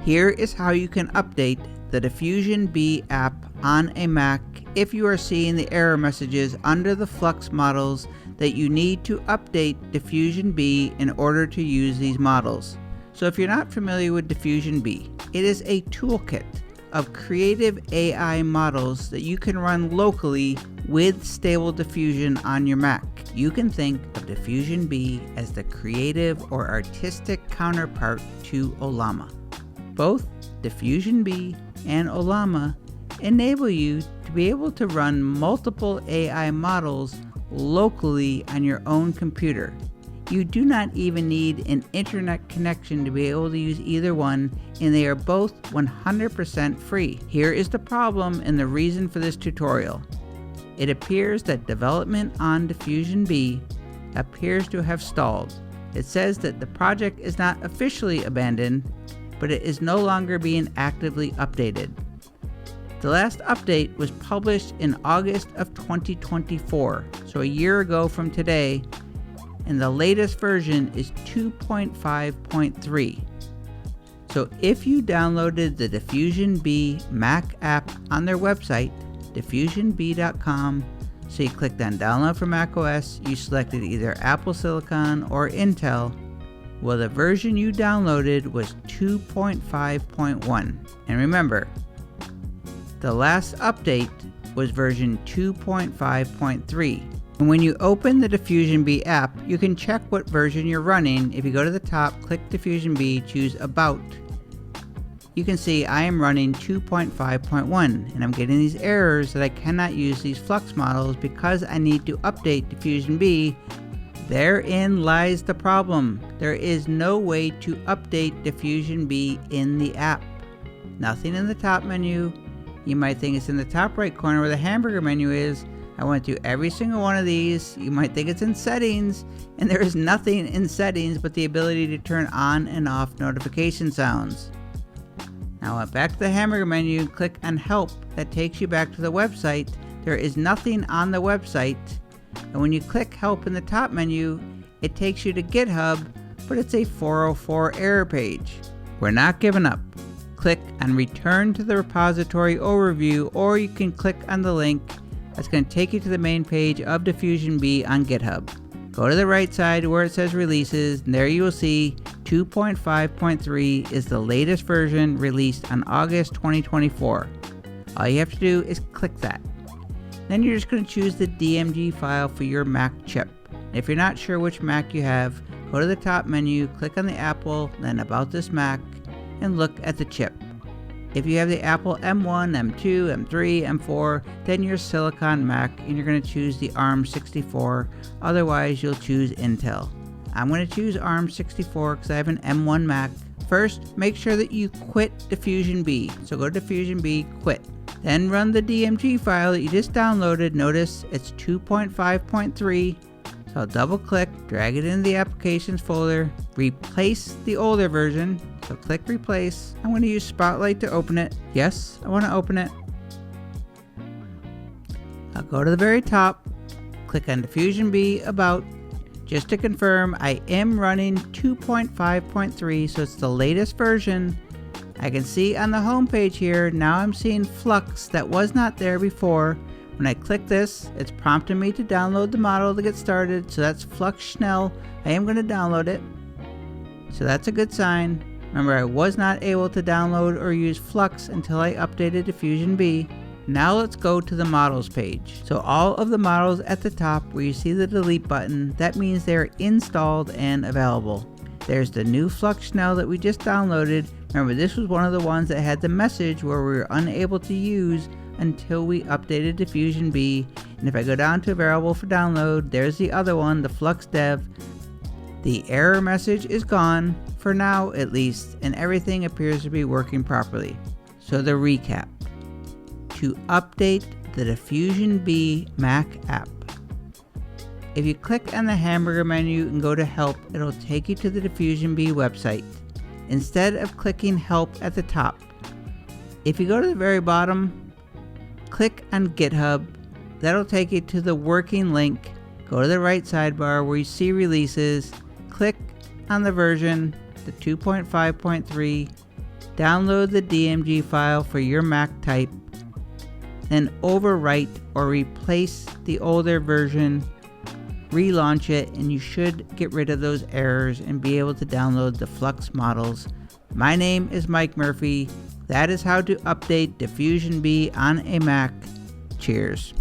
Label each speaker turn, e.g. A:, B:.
A: Here is how you can update the DiffusionBee app on a Mac if you are seeing the error messages under the Flux models that you need to update DiffusionBee in order to use these models. So if you're not familiar with DiffusionBee, it is a toolkit of creative AI models that you can run locally with Stable Diffusion on your Mac. You can think of DiffusionBee as the creative or artistic counterpart to Ollama. Both DiffusionBee and Ollama enable you to be able to run multiple AI models locally on your own computer. You do not even need an internet connection to be able to use either one, and they are both 100% free. Here is the problem and the reason for this tutorial. It appears that development on DiffusionBee appears to have stalled. It says that the project is not officially abandoned, but it is no longer being actively updated. The last update was published in August of 2024, so a year ago from today, and the latest version is 2.5.3. So if you downloaded the DiffusionBee Mac app on their website, diffusionbee.com, so you clicked on download for macOS, you selected either Apple Silicon or Intel, well, the version you downloaded was 2.5.1. And remember, the last update was version 2.5.3. And when you open the DiffusionBee app, you can check what version you're running. If you go to the top, click DiffusionBee, choose About, you can see I am running 2.5.1, and I'm getting these errors that I cannot use these Flux models because I need to update DiffusionBee. Therein lies the problem. There is no way to update DiffusionBee in the app. Nothing in the top menu. You might think it's in the top right corner where the hamburger menu is. I went through every single one of these. You might think it's in settings, and there is nothing in settings but the ability to turn on and off notification sounds. Now I went back to the hamburger menu, click on help. That takes you back to the website. There is nothing on the website. And when you click help in the top menu, it takes you to GitHub, but it's a 404 error page. We're not giving up. Click on return to the repository overview, or you can click on the link that's going to take you to the main page of DiffusionBee on GitHub. Go to the right side where it says releases, and there you will see 2.5.3 is the latest version released on August 2024. All you have to do is click that. Then you're just going to choose the DMG file for your Mac chip. If you're not sure which Mac you have, go to the top menu, click on the Apple, then About This Mac, and look at the chip. If you have the Apple M1, M2, M3, M4, then your Silicon Mac, and you're going to choose the ARM64, otherwise you'll choose Intel. I'm going to choose ARM64 because I have an M1 Mac. First, make sure that you quit DiffusionBee. So go to DiffusionBee, quit. Then run the DMG file that you just downloaded. Notice it's 2.5.3. So I'll double click, drag it into the applications folder, replace the older version. So click replace. I'm going to use Spotlight to open it. Yes, I want to open it. I'll go to the very top, click on DiffusionBee About. Just to confirm, I am running 2.5.3, so it's the latest version. I can see on the home page here, now I'm seeing Flux that was not there before. When I click this, it's prompting me to download the model to get started, so that's Flux Schnell. I am going to download it, so that's a good sign. Remember, I was not able to download or use Flux until I updated DiffusionBee. Now let's go to the models page. So all of the models at the top where you see the delete button, that means they're installed and available. There's the new Flux Schnell that we just downloaded. Remember, this was one of the ones that had the message where we were unable to use until we updated DiffusionBee. And if I go down to available for download, there's the other one, the Flux Dev. The error message is gone, for now at least, and everything appears to be working properly. So the recap. To update the DiffusionBee Mac app, if you click on the hamburger menu and go to help, it'll take you to the DiffusionBee website. Instead of clicking help at the top, if you go to the very bottom, click on GitHub, that'll take you to the working link. Go to the right sidebar where you see releases, click on the version, the 2.5.3, download the DMG file for your Mac type, then overwrite or replace the older version, relaunch it, and you should get rid of those errors and be able to download the Flux models. My name is Mike Murphy. That is how to update Diffusion Bee on a Mac. Cheers.